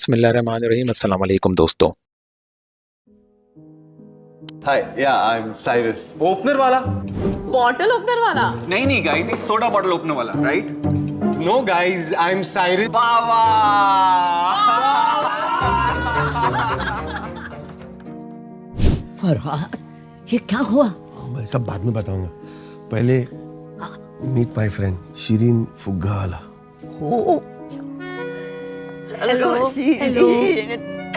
बिस्मिल्लाहिर्रहमानिर्रहीम। अस्सलाम वालेकुम दोस्तों। Hi, yeah, I'm Cyrus. Opener वाला? बॉटल ओपनर वाला? नहीं गाइस, ये सोडा बॉटल ओपनर वाला, right? No guys, I'm Cyrus. Farhad, ये क्या हुआ? मैं सब बाद में बताऊंगा। पहले मीट माय फ्रेंड शिरीन फुग्गाला। हो हेलो हेलो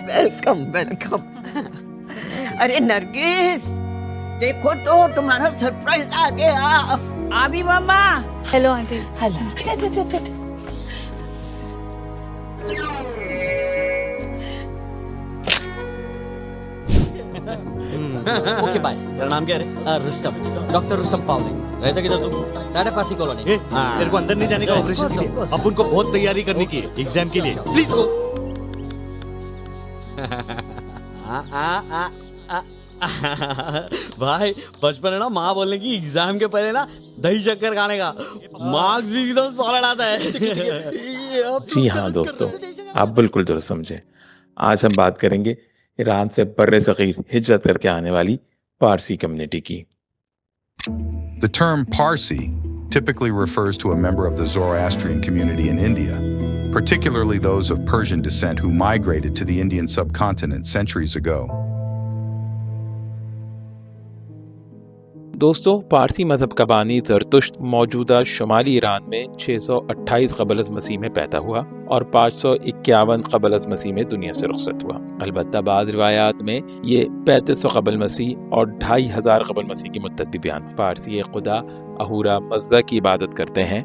वेलकम वेलकम। अरे नरगिस, देखो तो तुम्हारा सरप्राइज आ गया। आबी मामा। Hello aunty. Hello. Okay bye. तेरा नाम क्या है? रुस्तम, डॉक्टर रुस्तम पावले। रहता किधर तू? टाटा फार्सी कॉलोनी। तेरे को अंदर नहीं जाने का ऑपरेशन के लिए। अब उनको बहुत तैयारी करनी की एग्जाम के लिए। Please go. भाई बचपन है ना, माँ बोलने की एग्जाम के पहले ना दही शक्कर खाने का, मार्क्स भी एकदम सॉलिड आता है। जी हाँ दोस्तों, आप बिल्कुल दुरुस्त समझे। आज हम बात करेंगे ईरान से बर्रे सगीर हिजरत करके आने वाली पारसी कम्युनिटी की। The term Parsi typically refers to a member of the Zoroastrian community in India, particularly those of Persian descent who migrated to the Indian subcontinent centuries ago. दोस्तों, पारसी मजहब का बानी ज़रतुश्त मौजूदा शुमाली ईरान में 628 क़बल अज़ मसीह में पैदा हुआ और 551 क़बल अज़ मसीह में दुनिया से रुखसत हुआ। अलबत्ता बाद रिवायात में ये 3500 क़बल मसीह और 2500 क़बल मसीह की मुद्दत भी बयान। पारसी खुदा अहूरा मज़दा की इबादत करते हैं।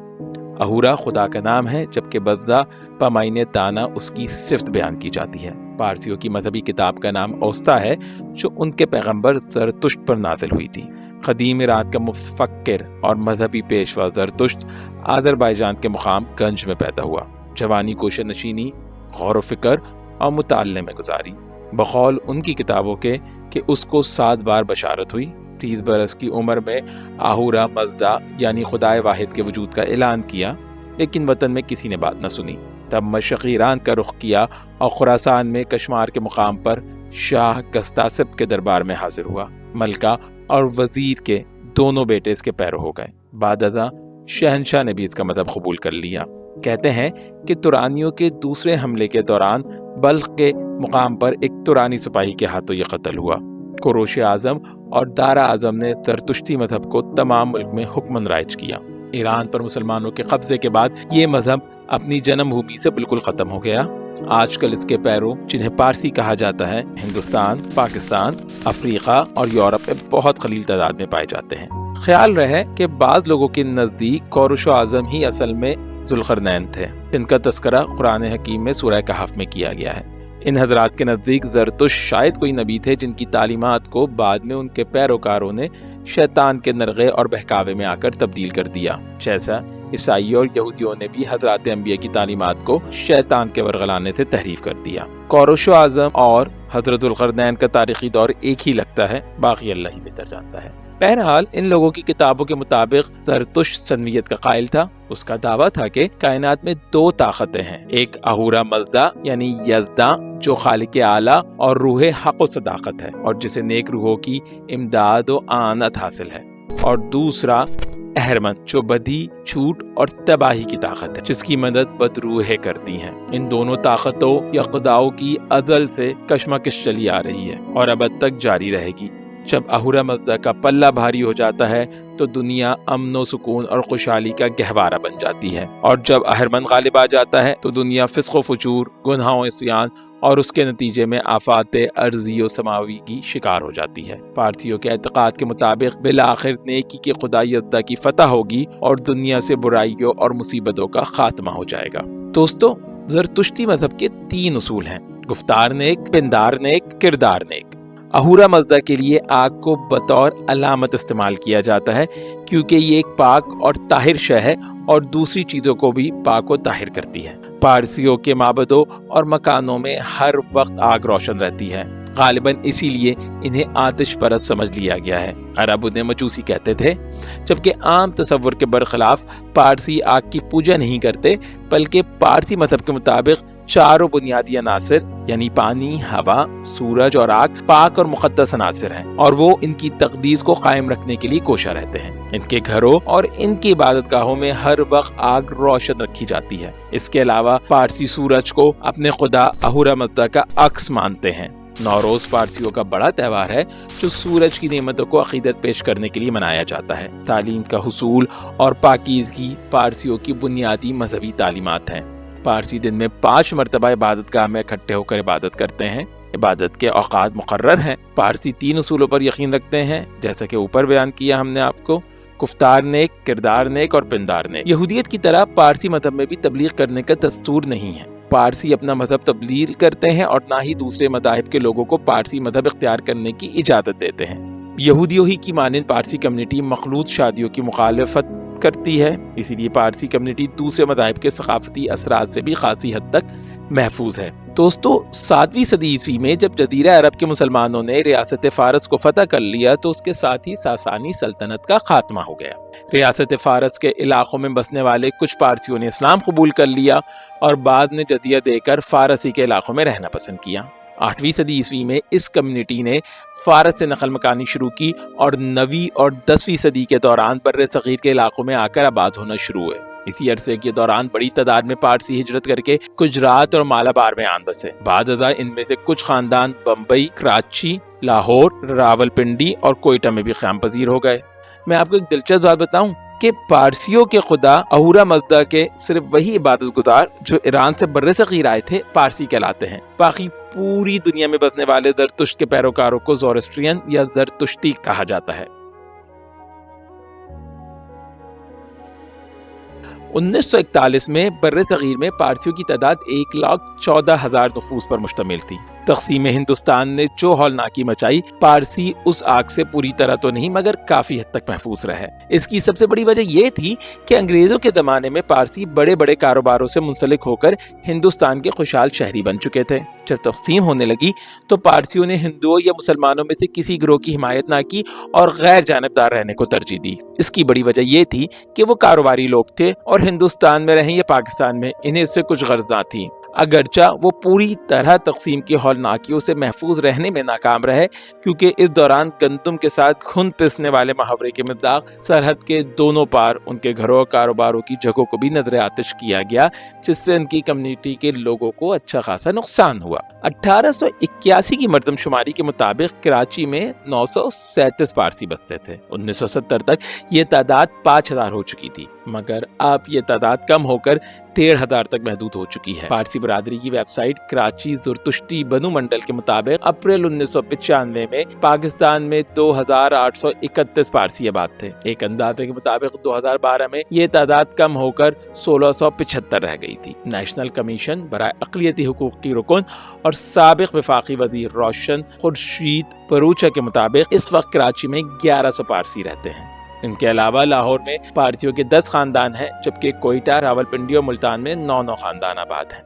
अहूरा खुदा का नाम है, जबकि बज़दा पमाइने ताना उसकी सिफ्त बयान की जाती है। पारसियों की मजहबी किताब का नाम औस्ता है, जो उनके पैगम्बर ज़रतुश्त पर नाजिल हुई थी। क़दीम ईरान का मुफ़क्किर और मजहबी पेशवा ज़रतुश्त आज़रबाईजान के मुकाम गंज में पैदा हुआ। जवानी कोशा नशीनी, गौर व फ़िक्र और मुताल्ले में गुजारी। बक़ौल उनकी किताबों के कि उसको 7 बार बशारत हुई। 30 बरस की उम्र में आहूरा मज़दा यानी खुदाए वाहिद के वजूद का ऐलान किया, लेकिन वतन में किसी ने बात न सुनी। तब मशरक़ी ईरान का रुख किया और खुरासान में कश्मार के मुकाम पर शाह गस्तासिब के दरबार में हाजिर हुआ। मलका और वजीर के दोनों बेटे इसके पैरो हो गए। बादअज़ा शहनशाह ने भी इसका मज़हब कबूल कर लिया। कहते हैं कि तुरानियों के दूसरे हमले के दौरान बल्ख के मुकाम पर एक तुरानी सिपाही के हाथों ये कत्ल हुआ। कुरोश आज़म और दारा आज़म ने ज़रतुश्ती मज़हब को तमाम मुल्क में हुक्मन राइज किया। ईरान पर मुसलमानों के कब्जे के बाद ये मज़हब अपनी जन्मभूमि से बिल्कुल ख़त्म हो गया। आजकल इसके पैरों, जिन्हें पारसी कहा जाता है, हिंदुस्तान, पाकिस्तान, अफ्रीका और यूरोप में बहुत क़लील तादाद में पाए जाते हैं। ख्याल रहे कि बाज़ लोगों के नज़दीक कुरोश आज़म ही असल में ज़ुल्क़रनैन थे, जिनका तस्करा कुरान हकीम में सूरह कहफ़ में किया गया है। इन हजरात के नज़दीक ज़रतुश्त शायद कोई नबी थे, जिनकी तालीमात को बाद में उनके पैरोकारों ने शैतान के नरगे और बहकावे में आकर तब्दील कर दिया, जैसा ईसाई और यहूदियों ने भी हजरात अंबिया की तालीमात को शैतान के वरगलाने से तहरीफ कर दिया। कुरोश आज़म और हजरत ज़ुल्क़रनैन का तारीखी दौर एक ही लगता है, बाकी अल्लाह ही बेहतर जानता है। बहरहाल इन लोगों की किताबों के मुताबिक ज़रतुश्त सनवियत का कायल था। उसका दावा था कि कायनात में 2 ताकतें हैं, एक अहूरा मज़दा यानी यज़दा जो खालिक आला और रूह हक़ व सदाकत है और जिसे नेक रूहों की इमदाद व आनत हासिल है, और दूसरा अहरमन जो बदी, छूट और तबाही की ताकत है, जिसकी मदद बदरूहें करती हैं। इन दोनों ताकतों या खुदाओं की अज़ल से कशमकश चली आ रही है और अब तक जारी रहेगी। जब अहूरा मज़दा का पल्ला भारी हो जाता है तो दुनिया अमन व सुकून और खुशहाली का गहवारा बन जाती है, और जब अहरमन गालिब आ जाता है तो दुनिया फिस्क़ व फुजूर, गुनाह व इस्यान और उसके नतीजे में आफात अर्ज़ी व समावी की शिकार हो जाती है। पारसियों के एतक़ाद के मुताबिक बिलाखिर नेकी के खुदाई अद्दा की फतह होगी और दुनिया से बुराइयों और मुसीबतों का खात्मा हो जाएगा। दोस्तों, ज़रतुश्ती मज़हब के 3 उसूल हैं: गुफ्तार नेक, पिंदार नेक, किरदार नेक। अहूरा मज़दा के लिए आग को बतौर अलामत इस्तेमाल किया जाता है, क्योंकि ये एक पाक और ताहिर शय है और दूसरी चीज़ों को भी पाक व ताहिर करती है। पारसियों के माबदों और मकानों में हर वक्त आग रोशन रहती है। गालिबन इसीलिए इन्हें आतिश परस्त समझ लिया गया है। अरब उन्हें मजूसी कहते थे, जबकि आम तसव्वुर के बरखिलाफ पारसी आग की पूजा नहीं करते, बल्कि पारसी मजहब के मुताबिक चारों बुनियादी अनासिर यानी पानी, हवा, सूरज और आग पाक और मुक़द्दस अनासिर हैं और वो इनकी तक़दीस को कायम रखने के लिए कोशा रहते हैं। इनके घरों और इनकी इबादतगाहों में हर वक्त आग रोशन रखी जाती है। इसके अलावा पारसी सूरज को अपने खुदा अहुरा मज़दा का अक्स मानते हैं। नौरोज पारसियों का बड़ा त्यौहार है जो सूरज की नेमतों को अकीदत पेश करने के लिए मनाया जाता है। तालीम का हुसूल और पाकीज़गी पारसियों की बुनियादी मजहबी तालीमात हैं। पारसी दिन में 5 मरतबा इबादतगाह में इकट्ठे होकर इबादत करते हैं। इबादत के औकात मुकर्रर हैं। पारसी 3 उसूलों पर यकीन रखते हैं, जैसा कि ऊपर बयान किया हमने आपको, कुफ्तार नेक, किरदार नेक और पिंदार नेक। यहूदियत की तरह पारसी मजहब में भी तबलीग करने का दस्तूर नहीं है। पारसी अपना मजहब तब्दील करते हैं और ना ही दूसरे मज़ाहिब के लोगों को पारसी मजहब इख्तियार करने की इजाज़त देते हैं। यहूदियों ही की मानिंद पारसी कम्युनिटी मखलूत शादियों की मुखालफत करती है, इसीलिए पारसी कम्युनिटी दूसरे मज़ाहिब के सकाफती असरात से भी खासी हद तक महफूज है। दोस्तों, 7वीं सदी ईस्वी में जब जजीरा अरब के मुसलमानों ने रियासत फारस को फतह कर लिया तो उसके साथ ही सासानी सल्तनत का खात्मा हो गया। रियासत फारस के इलाकों में बसने वाले कुछ पारसियों ने इस्लाम कबूल कर लिया और बाद में जजिया देकर फारसी के इलाकों में रहना पसंद किया। 8वीं सदी ईस्वी में इस कम्युनिटी ने फारस से नकल मकानी शुरू की और 9वीं और 10वीं सदी के दौरान बर्रे सगीर के इलाकों में आकर आबाद होना शुरू हुए। इसी अरसे के दौरान बड़ी तादाद में पारसी हिजरत करके गुजरात और मालाबार में आन बसे। बादअज़ा इनमें से कुछ खानदान बम्बई, कराची, लाहौर, रावलपिंडी और कोयटा में भी क़याम पजीर हो गए। मैं आपको एक दिलचस्प बात बताऊं कि पारसियों के खुदा अहुरा मज़दा के सिर्फ वही इबादत गुजार जो ईरान से बर्रे सगीर आए थे पारसी कहलाते हैं। बाकी पूरी दुनिया में बसने वाले ज़रतुश्त के पैरोकारों को ज़ोरास्ट्रियन या ज़रतुश्ती कहा जाता है। 1941 में बर्रे सगीर में पारसियों की तादाद 1,14,000 नफूस पर मुश्तमिल थी। तक़सीम हिंदुस्तान ने जो हौलनाकी मचाई, पारसी उस आग से पूरी तरह तो नहीं मगर काफी हद तक महफूज रहे। इसकी सबसे बड़ी वजह यह थी कि अंग्रेजों के ज़माने में पारसी बड़े बड़े कारोबारों से मुंसलिक होकर हिंदुस्तान के खुशहाल शहरी बन चुके थे। जब तक़सीम होने लगी तो पारसियों ने हिंदुओं या मुसलमानों में से किसी गिरोह की हिमायत ना की और गैर जानबदार रहने को तरजीह दी। इसकी बड़ी वजह यह थी कि वो कारोबारी लोग थे और हिंदुस्तान में रहें या पाकिस्तान में, इन्हें इससे कुछ गर्ज ना थी। अगरचा वो पूरी तरह तक़सीम की हौलनाकियों से महफूज रहने में नाकाम रहे, क्योंकि इस दौरान गंदम के साथ खून पिसने वाले मुहावरे के मद्दाक सरहद के दोनों पार उनके घरों और कारोबारों की जगहों को भी नजर आतिश किया गया, जिससे उनकी कम्युनिटी के लोगों को अच्छा खासा नुकसान हुआ। 1881 की मरदमशुमारी के मुताबिक कराची में 937 पारसी बसते थे। 1970 तक ये तादाद 5000 हो चुकी थी, मगर अब ये तादाद कम होकर 13,000 तक महदूद हो चुकी है। पारसी बरादरी की वेबसाइट कराची ज़ुरतुश्ती बनु मंडल के मुताबिक अप्रैल 1995 में पाकिस्तान में 2,831 पारसी आबाद थे। एक अंदाजे के मुताबिक 2012 में ये तादाद कम होकर 1,675 रह गई थी। नेशनल कमीशन बराए अक़लियती हुकूक़ की रुकन और साबिक़ वफाकी वज़ीर रोशन खुर्शीद बरूचा के मुताबिक इस वक्त कराची में 1100 पारसी रहते हैं। इनके अलावा लाहौर में पारसियों के 10 खानदान हैं, जबकि कोयटा, रावलपिंडी और मुल्तान में 9 खानदान आबाद हैं।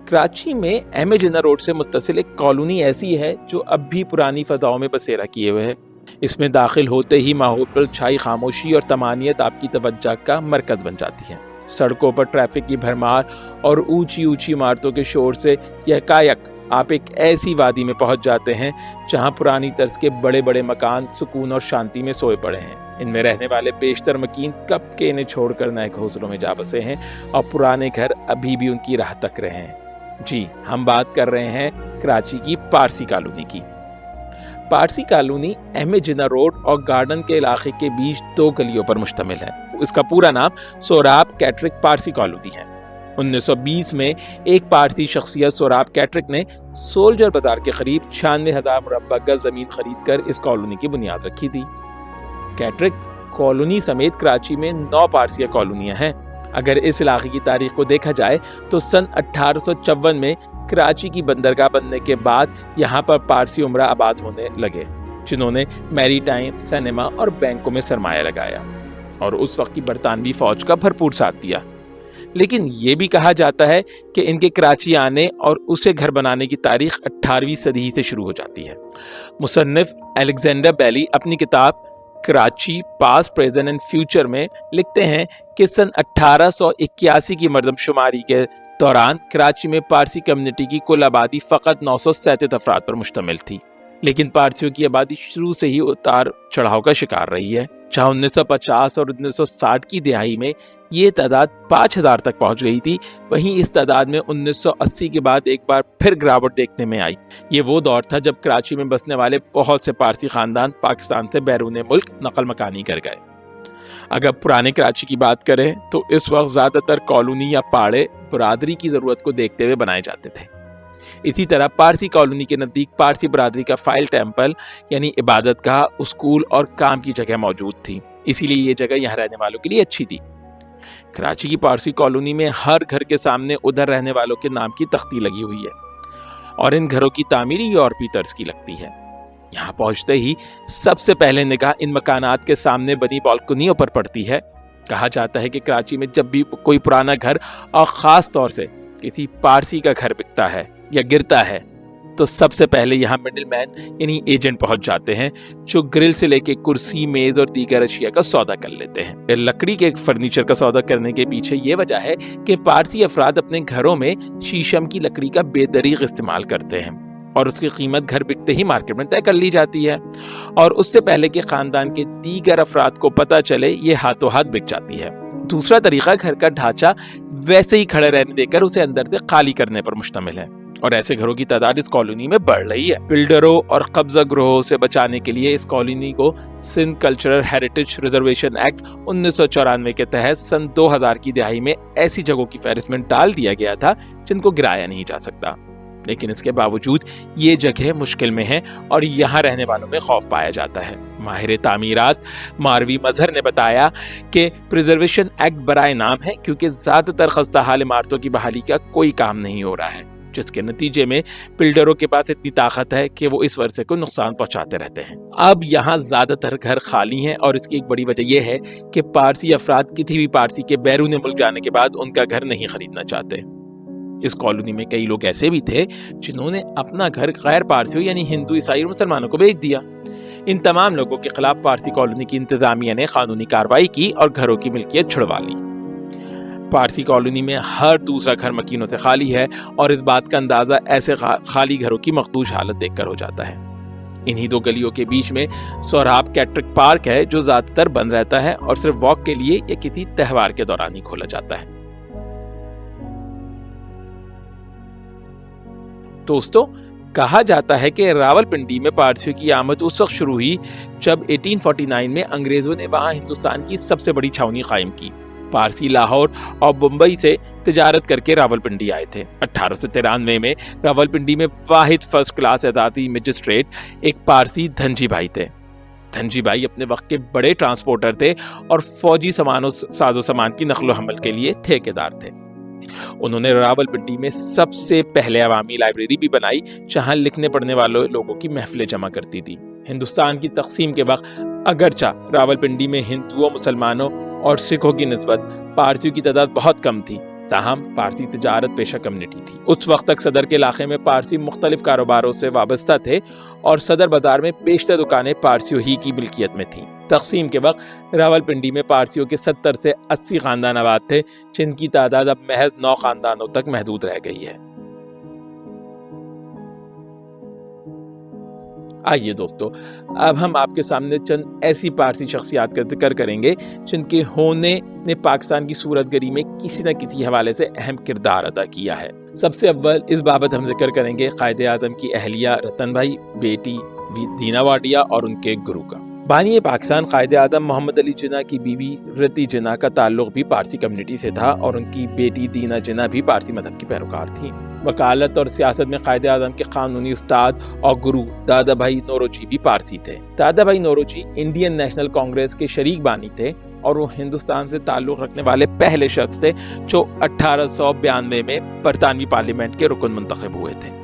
कराची में एम जिन्ना रोड से मुत्तसिल एक कॉलोनी ऐसी है जो अब भी पुरानी फजाओं में बसेरा किए हुए है। इसमें दाखिल होते ही माहौल पर छाई खामोशी और तमानियत आपकी तवज्जो का मरकज बन जाती है। सड़कों पर ट्रैफिक की भरमार और ऊंची ऊंची इमारतों के शोर से यकायक आप एक ऐसी वादी में पहुंच जाते हैं जहां पुरानी तर्ज के बड़े बड़े मकान सुकून और शांति में सोए पड़े हैं। इनमें रहने वाले बेशतर मकीन कब के इन्हें छोड़कर नए घोंसलों में जा बसे हैं और पुराने घर अभी भी उनकी राह तक रहे हैं। जी, हम बात कर रहे हैं कराची की पारसी कॉलोनी की। पारसी कॉलोनी एम जिन्ना रोड और गार्डन के इलाके के बीच 2 गलियों पर मुश्तमिल है। इसका पूरा नाम सोराब कैटरिक पारसी कॉलोनी है। 1920 में एक पारसी शख्सियत सोराब कैटरिक ने सोल्जर बाजार के करीब 96,000 मुरब्बा गज जमीन खरीद कर इस कॉलोनी की बुनियाद रखी थी। कैटरिक कॉलोनी समेत कराची में 9 पारसी कॉलोनियां हैं। अगर इस इलाके की तारीख को देखा जाए तो सन 1854 में कराची की बंदरगाह बनने के बाद यहाँ पर पारसी उमरा आबाद होने लगे, जिन्होंने मैरी टाइम, सिनेमा और बैंकों में सरमाया लगाया और उस वक्त की बरतानवी फौज का भरपूर साथ दिया। लेकिन ये भी कहा जाता है कि इनके कराची आने और उसे घर बनाने की तारीख 18वीं सदी से शुरू हो जाती है। मुसन्निफ अलेक्जेंडर बेली अपनी किताब Karachi past present and future में लिखते हैं कि सन 1881 की मर्दमशुमारी के दौरान कराची में पारसी कम्युनिटी की कुल आबादी फ़कत 937 अफराद पर मुश्तमिल थी, लेकिन पारसियों की आबादी शुरू से ही उतार चढ़ाव का शिकार रही है। जहाँ 1950 और 1960 की दिहाई में ये तादाद 5000 तक पहुंच गई थी, वहीं इस तादाद में 1980 के बाद एक बार फिर गिरावट देखने में आई। ये वो दौर था जब कराची में बसने वाले बहुत से पारसी खानदान पाकिस्तान से बैरून मुल्क नकल मकानी कर गए। अगर पुराने कराची की बात करें तो इस वक्त ज़्यादातर कॉलोनी या पाड़े बरादरी की ज़रूरत को देखते हुए बनाए जाते थे। इसी तरह पारसी कॉलोनी के नज़दीक पारसी बरादरी का फाइल टेम्पल यानी इबादत गाह, स्कूल और काम की जगह मौजूद थी, इसीलिए ये जगह यहाँ रहने वालों के लिए अच्छी थी। कराची की पारसी कॉलोनी में हर घर के सामने उधर रहने वालों के नाम की तख्ती लगी हुई है और इन घरों की तामीर यूरोपीय तर्ज की लगती है। यहाँ पहुँचते ही सबसे पहले निगाह इन मकानात के सामने बनी बालकनियों पर पड़ती है। कहा जाता है कि कराची में जब भी कोई पुराना घर और ख़ास तौर से किसी पारसी का घर बिकता है या गिरता है तो सबसे पहले यहाँ मिडिलमैन यानी एजेंट पहुंच जाते हैं, जो ग्रिल से लेके कुर्सी, मेज और दीगर अशिया का सौदा कर लेते हैं। लकड़ी के फर्नीचर का सौदा करने के पीछे ये वजह है कि पारसी अफराद अपने घरों में शीशम की लकड़ी का बेदरीग इस्तेमाल करते हैं और उसकी कीमत घर बिकते ही मार्केट में तय कर ली जाती है और उससे पहले कि खानदान के दीगर अफराद को पता चले ये हाथों हाथ बिक जाती है। दूसरा तरीका घर का ढांचा वैसे ही खड़े रहने देकर उसे अंदर से खाली करने पर मुश्तमिल है और ऐसे घरों की तादाद इस कॉलोनी में बढ़ रही है। बिल्डरों और कब्जा ग्रोहों से बचाने के लिए इस कॉलोनी को Sindh cultural heritage reservation act 1994 के तहत सन 2000 की दिहाई में ऐसी जगहों की फहरिस्त में डाल दिया गया था जिनको गिराया नहीं जा सकता, लेकिन इसके बावजूद ये जगह मुश्किल में है और यहाँ रहने वालों में खौफ पाया जाता है। माहिर तामीरात मारवी मजहर ने बताया कि प्रिजर्वेशन एक्ट बराए नाम है क्योंकि ज्यादातर खस्ता हाल इमारतों की बहाली का कोई काम नहीं हो रहा है, जिसके नतीजे में बिल्डरों के पास इतनी ताकत है कि वो इस वर्षे को नुकसान पहुंचाते रहते हैं। अब यहाँ ज्यादातर घर खाली हैं और इसकी एक बड़ी वजह यह है कि पारसी अफराद किसी भी पारसी के बैरून मुल्क जाने के बाद उनका घर नहीं खरीदना चाहते। इस कॉलोनी में कई लोग ऐसे भी थे जिन्होंने अपना घर गैर पारसियों यानी हिंदू, ईसाई और मुसलमानों को बेच दिया। इन तमाम लोगों के खिलाफ पारसी कॉलोनी की इंतजामिया ने कानूनी कार्रवाई की और घरों की मिल्कियत छुड़वा ली। पारसी कॉलोनी में हर दूसरा घर मकीनों से खाली है और इस बात का अंदाजा ऐसे खाली घरों की मखदूश हालत देखकर हो जाता है। इन्हीं दो गलियों के बीच में सोहराब कैटरिक पार्क है जो ज्यादातर बंद रहता है और सिर्फ वॉक के लिए या किसी त्योहार के दौरान ही खोला जाता है। दोस्तों, कहा जाता है कि रावलपिंडी में पारसियों की आमद उस वक्त शुरू हुई जब 1849 में अंग्रेजों ने वहां हिंदुस्तान की सबसे बड़ी छावनी कायम की। पारसी लाहौर और मुंबई से तिजारत करके रावलपिंडी आए थे। 1893 में रावलपिंडी में वाहिद फर्स्ट क्लास एजाजी मजिस्ट्रेट एक पारसी धनजी भाई थे। धनजी भाई अपने वक्त के बड़े ट्रांसपोर्टर थे और फौजी साजो सामान की नकलो हमल के लिए ठेकेदार थे। उन्होंने रावलपिंडी में सबसे पहले अवामी लाइब्रेरी भी बनाई जहां लिखने पढ़ने वाले लोगों की महफिलें जमा करती थी। हिंदुस्तान की तकसीम के वक्त अगरचा रावलपिंडी में हिंदुओं, मुसलमानों और सिखों की निस्बत पारसियों की तादाद बहुत कम थी, ताहम पारसी तिजारत पेशा कम्युनिटी थी। उस वक्त तक सदर के इलाके में पारसी मुख्तलिफ कारोबारों से वाबस्ता थे और सदर बाजार में बेशतर दुकानें पारसियों ही की मिल्कियत में थीं। तकसीम के वक्त रावलपिंडी में पारसियों के 70 से 80 खानदान आबाद थे, जिनकी तादाद अब महज 9 खानदानों तक महदूद रह गई है। आइए दोस्तों, अब हम आपके सामने चंद ऐसी पारसी शख्सियात का जिक्र करेंगे जिनके होने ने पाकिस्तान की सूरतगरी में किसी न किसी हवाले से अहम किरदार अदा किया है। सबसे अव्वल इस बाबत हम जिक्र करेंगे कायदे आज़म की अहलिया रतन भाई, बेटी दीना वाडिया और उनके गुरु का। बानी पाकिस्तान कायदे आज़म मोहम्मद अली जिन्ना की बीवी रती जिन्ना का ताल्लुक भी पारसी कम्युनिटी से था और उनकी बेटी दीना जिन्ना भी पारसी मजहब की पैरोकार थी। वकालत और सियासत में कायदे आज़म के कानूनी उस्ताद और गुरु दादा भाई नौरोजी भी पारसी थे। दादा भाई नौरोजी इंडियन नेशनल कांग्रेस के शरीक बानी थे और वो हिंदुस्तान से ताल्लुक रखने वाले पहले शख्स थे जो 1892 में बरतानवी पार्लियामेंट के रुकन मुंतखब हुए थे।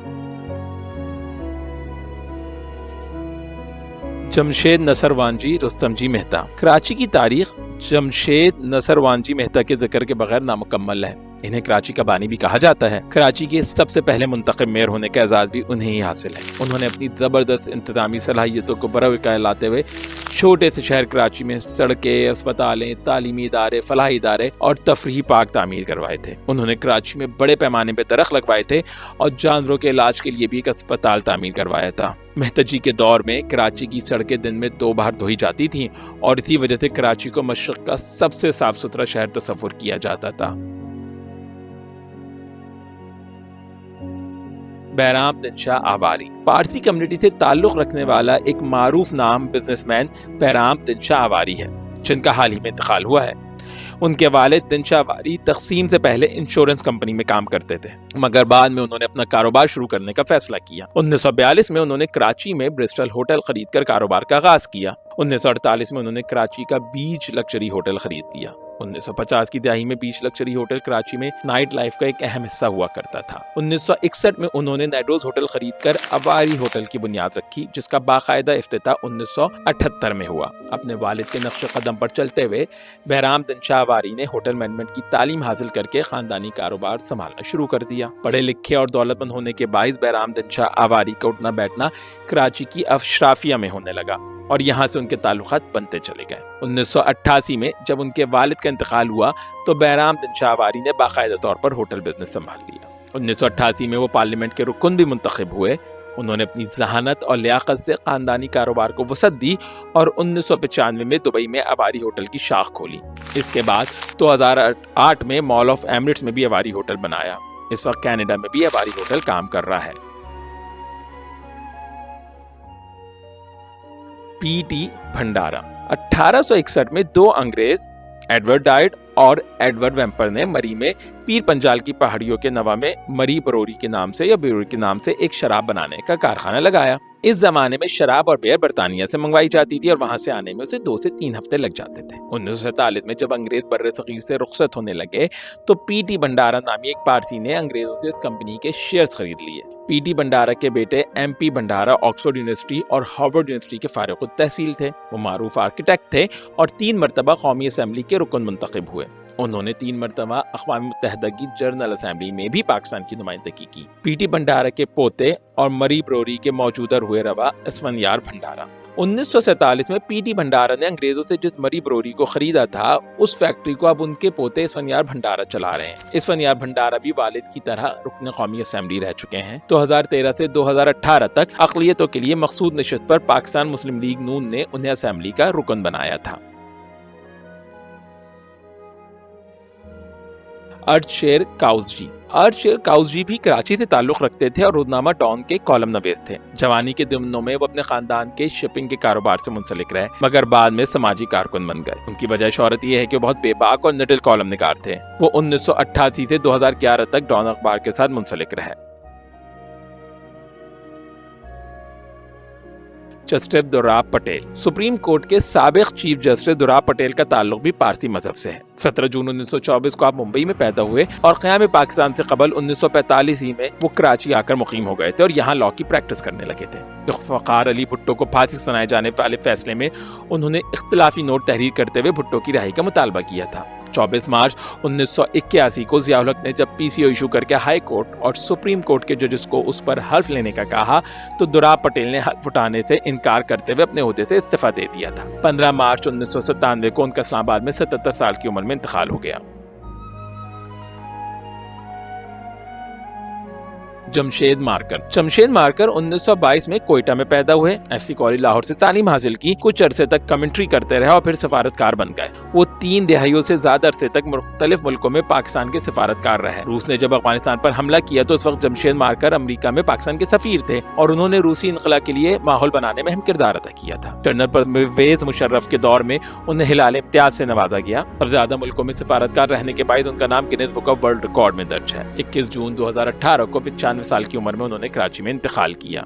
जमशेद नसर वांजी रुस्तम जी मेहता। कराची की तारीख जमशेद नसर वांजी मेहता के जिक्र के बगैर नामुकम्मल है। इन्हें कराची का बानी भी कहा जाता है। कराची के सबसे पहले मुंतखब मेयर होने का एजाज भी उन्हें ही हासिल है। उन्होंने अपनी जबरदस्त इंतजामी सलाहियतों को बरवकाया लाते हुए छोटे से शहर कराची में सड़कें, अस्पतालें, तालीमी इदारे, फलाही इदारे और तफरीही पार्क तामीर करवाए थे। उन्होंने कराची में बड़े पैमाने पर दरख्त लगवाए थे और जानवरों के इलाज के लिए भी एक अस्पताल तामीर करवाया था। महतजी के दौर में कराची की सड़कें दिन में 2 बार धोई जाती थीं और इसी वजह से कराची को मशरक़ का सबसे साफ सुथरा शहर तस्वुर किया जाता था। बहराम दिन शाह आवारी पारसी कम्युनिटी से ताल्लुक रखने वाला एक मारूफ नाम बिजनेसमैन बहराम दिन शाह आवारी है, जिनका हाल ही में इंतकाल हुआ है। उनके वालिद दिन शाह आवारी तकसीम से पहले इंश्योरेंस कंपनी में काम करते थे, मगर बाद में उन्होंने अपना कारोबार शुरू करने का फैसला किया। 1942 में उन्होंने कराची में ब्रिस्टल होटल खरीदकर कारोबार का आगाज किया। 1948 में उन्होंने कराची का बीच लग्जरी होटल खरीद दिया। 1950 की दहाई में बीच लग्जरी होटल कराची में नाइट लाइफ का एक अहम हिस्सा हुआ करता था। 1961 में उन्होंने नेडरोज होटल खरीदकर आवारी होटल की बुनियाद रखी, जिसका बाकायदा इफ्तिताह 1978 में हुआ। अपने वालिद के नक्शे कदम पर चलते हुए बहराम दिन शाह आवारी ने होटल मैनेजमेंट की तालीम हासिल करके खानदानी कारोबार संभालना शुरू कर दिया। पढ़े लिखे और दौलतमंद होने के बाइस बहराम दिन शाह आवारी का उठना बैठना कराची की अशराफिया में होने लगा और यहाँ से उनके ताल्लुकात बनते चले गए। 1988 में जब उनके वालिद का इंतकाल हुआ तो बहराम दिन शाह आवारी ने बाकायदा तौर पर होटल बिजनेस संभाल लिया। 1988 में वो पार्लियामेंट के रुकन भी मुंतखब हुए। उन्होंने अपनी जहानत और लियाकत से खानदानी कारोबार को वसअत दी और 1995 में दुबई में आवारी होटल की शाख खोली। इसके बाद 2008 में मॉल ऑफ एमिरेट्स में भी आवारी होटल बनाया। इस वक्त कनाडा में भी आवारी होटल काम कर रहा है। पीटी भंडारा 1861 में 2 अंग्रेज एडवर्ड डाइट और एडवर्ड वेम्पर ने मरी में पीर पंजाल की पहाड़ियों के नवा में मरी बरोरी के नाम से या बेरोरी के नाम से एक शराब बनाने का कारखाना लगाया। इस जमाने में शराब और बियर बर्तानिया से मंगवाई जाती थी और वहां से आने में उसे 2 से 3 हफ्ते लग जाते थे। 1947 में जब अंग्रेज बर्रे सगीर से रुखसत होने लगे तो पीटी भंडारा नामी एक पारसी ने अंग्रेजों से इस कंपनी के शेयर्स खरीद लिए। पीटी भंडारा के बेटे एमपी भंडारा ऑक्सफोर्ड यूनिवर्सिटी और हार्वर्ड यूनिवर्सिटी के फारिग तहसील थे। वो मारूफ आर्किटेक्ट थे और 3 मरतबा कौमी असेंबली के रुकन मुंतखब हुए। उन्होंने 3 मरतबा अक़वाम मुत्तहिदा की जनरल असेंबली में भी पाकिस्तान की नुमाइंदगी की। पीटी भंडारा के पोते और मरी बरोरी के मौजूदा रुए रवा इसफनियार भंडारा। 1947 में पीटी भंडारा ने अंग्रेजों से जिस मरी बरोरी को खरीदा था उस फैक्ट्री को अब उनके पोते इसफनियार भंडारा चला रहे हैं। इसफनियार भंडारा भी वालिद की तरह रुकन कौमी असेंबली रह चुके हैं। 2013 से 2018 तक अक़लियतों के लिए मखसूद नशिस्त पर पाकिस्तान मुस्लिम लीग नून ने उन्हें असेंबली का रुकन बनाया था। अर्शेर काउसजी भी कराची से ताल्लुक रखते थे और रोजनामा डॉन के कॉलम नवीस थे। जवानी के दिनों में वो अपने खानदान के शिपिंग के कारोबार से मुंसलिक रहे, मगर बाद में समाजी कारकुन बन गए। उनकी वजह शोहरत यह है कि वो बहुत बेबाक और निडर कॉलम निगार थे। वो 1988 से 2011 तक डॉन अखबार के साथ मुंसलिक रहे। जस्टिस दुर्राब पटेल सुप्रीम कोर्ट के साबिक चीफ जस्टिस दुर्राब पटेल का ताल्लुक भी पारसी मजहब से है। 17 जून 1924 को आप मुंबई में पैदा हुए और क़याम पाकिस्तान से कबल 1945 में वो कराची आकर मुकीम हो गए थे और यहाँ लॉ की प्रैक्टिस करने लगे थे। ज़ुल्फ़िकार अली भुट्टो को फांसी सुनाए जाने वाले फैसले में उन्होंने इख्तिलाफी नोट तहरीर करते हुए भुट्टो की रिहाई का मुतालबा किया था। 24 मार्च 1981 को ज़िया उल हक ने जब पीसीओ इशू करके हाई कोर्ट और सुप्रीम कोर्ट के जजेस को उस पर हल्फ लेने का कहा तो दुर्राब पटेल ने हल्फ उठाने से इनकार करते हुए अपने ओहदे से इस्तीफा दे दिया था। 15 मार्च 1997 को उनका इस्लामाबाद में 77 साल की उम्र में इंतकाल हो गया। जमशेद मारकर 1922 में कोयटा में पैदा हुए। एफसी कॉलेज लाहौर से तालीम हासिल की। कुछ अरसे तक कमेंट्री करते रहे और फिर सफारतकार बन गए। वो 3 दहाइयों से ज्यादा अरसे तक मुख्तलिफ मुल्कों में पाकिस्तान के सफारतकार रहे। रूस ने जब अफगानिस्तान पर हमला किया तो उस वक्त जमशेद मारकर अमेरिका में पाकिस्तान के सफीर थे और उन्होंने रूसी इनकला के लिए माहौल बनाने में अहम किरदार अदा किया था। जनरल परवेज मुशर्रफ के दौर में उन्हें हिलाल इम्तियाज से नवाजा गया। सबसे ज्यादा मुल्कों में सफारतकार रहने के बाद उनका नाम Guinness book of world record में दर्ज है। 21 जून 2018 को 95 साल की उम्र में उन्होंने कराची में इंतकाल किया।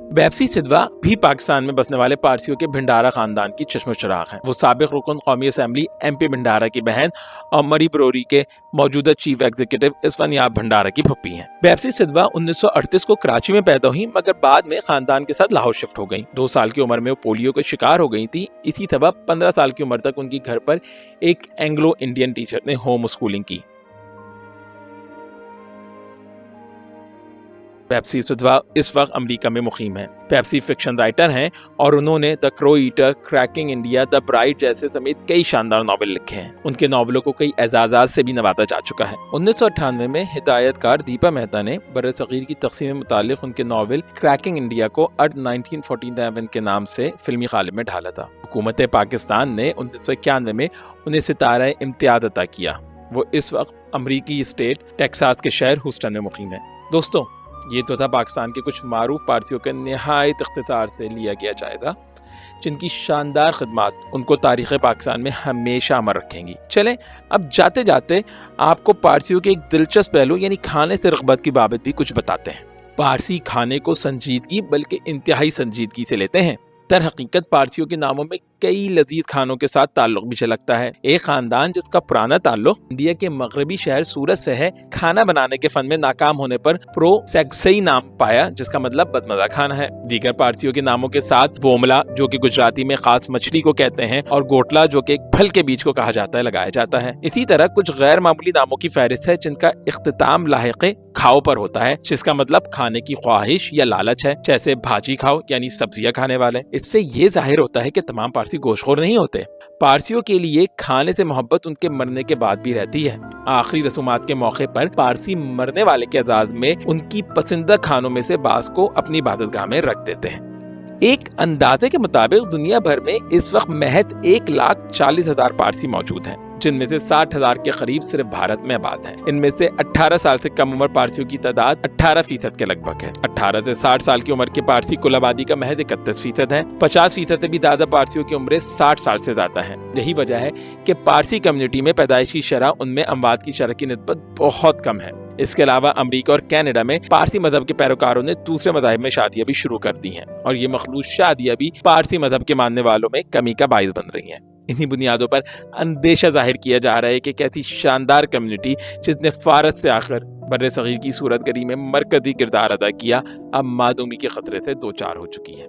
बैप्सी सिदवा भी पाकिस्तान में बसने वाले पारसियों के भंडारा खानदान की चश्मो चिराग हैं। वो साबिक रुकन कौमी असेंबली एमपी भंडारा की बहन और मरी बरोरी के मौजूदा चीफ एग्जीक्यूटिव इसफनियार भंडारा की भुप्पी हैं। बैप्सी सिदवा 1938 को कराची में पैदा हुई, मगर बाद में खानदान के साथ लाहौर शिफ्ट हो गई। 2 साल की उम्र में वो पोलियो के शिकार हो गई थी। इसी सबब 15 साल की उम्र तक उनकी घर पर एक एंग्लो इंडियन टीचर ने होम स्कूलिंग की। पेप्सी सुधवा इस वक्त अमेरिका में मुकीम हैं। पेप्सी फिक्शन राइटर हैं और उन्होंने the crow eater, cracking India, the bride जैसे समेत कई शानदार नॉवेल लिखे हैं। उनके नॉवलों को कई एजाज़ात से भी नवाजा जा चुका है। 1998 में हिदायतकार दीपा मेहता ने बरसगीर की तक़सीम में मुतालिक उनके नॉवल क्रैकिंग इंडिया को अर्थ 1947 के नाम से फिल्मी क़ालिब में ढाला था। हुकूमत पाकिस्तान ने 1991 में उन्हें सितारा इम्तियाज़ अता किया। वो इस वक्त अमरीकी स्टेट टेक्सास के शहर ह्यूस्टन में मुकीम है। दोस्तों, ये तो था पाकिस्तान के कुछ मारूफ पारसियों के निहायत इख्तिसार से लिया गया जायज़ा, जिनकी शानदार खिदमात उनको तारीख़ पाकिस्तान में हमेशा अमर रखेंगी। चलें अब जाते जाते आपको पारसियों के एक दिलचस्प पहलू यानी खाने से रग़बत की बाबत भी कुछ बताते हैं। पारसी खाने को संजीदगी बल्कि इंतहाई संजीदगी से लेते हैं। दर हकीकत पारसियों के नामों में कई लजीज खानों के साथ ताल्लुक भी झलकता है। एक खानदान जिसका पुराना ताल्लुक इंडिया के मगरबी शहर सूरत से है, खाना बनाने के फन में नाकाम होने पर प्रो सेक्सई नाम पाया, जिसका मतलब बदमजा खाना है। दीगर पारसियों के नामों के साथ बोमला, जो कि गुजराती में खास मछली को कहते हैं, और गोटला, जो कि एक फल के बीज को कहा जाता है, लगाया जाता है। इसी तरह कुछ गैर मामूली नामों की फहरिस्त है जिनका इख्तिताम लाहिक़े खाओ पर होता है, जिसका मतलब खाने की ख्वाहिश या लालच है, जैसे भाजी खाओ यानी सब्जियां खाने वाले। इससे ये जाहिर होता है कि तमाम पारसी गोशखोर नहीं होते। पारसियों के लिए खाने से मोहब्बत उनके मरने के बाद भी रहती है। आखिरी रसूमात के मौके पर पारसी मरने वाले के एजाज में उनकी पसंदीदा खानों में से बास को अपनी इबादतगाह में रख देते हैं। एक अंदाजे के मुताबिक दुनिया भर में इस वक्त महज 1,40,000 पारसी मौजूद हैं, जिनमें से 60,000 के करीब सिर्फ भारत में आबाद हैं। इनमें से 18 साल से कम उम्र पारसियों की तादाद 18% के लगभग है। 18 से 60 साल की उम्र के पारसी कुल आबादी का महज 31% है। 50% से भी ज्यादा पारसियों की उम्र 60 साल से ज्यादा है। यही वजह है कि पारसी कम्युनिटी में पैदाइश की शरह उनमें अमवात की शरह की निस्बत बहुत कम है। इसके अलावा अमेरिका और कनाडा में पारसी मजहब के पैरोकारों ने दूसरे मज़ाहिब में शादियां भी शुरू कर दी हैं, और ये मखलूत शादियां भी पारसी मजहब के मानने वालों में कमी का बाइस बन रही हैं। इन्हीं बुनियादों पर अंदेशा जाहिर किया जा रहा है कि कैसी शानदार कम्युनिटी जिसने फारस से आकर बर्रे सगीर की सूरत गरी में मरकजी किरदार अदा किया, अब मादूमी के खतरे से दो चार हो चुकी है।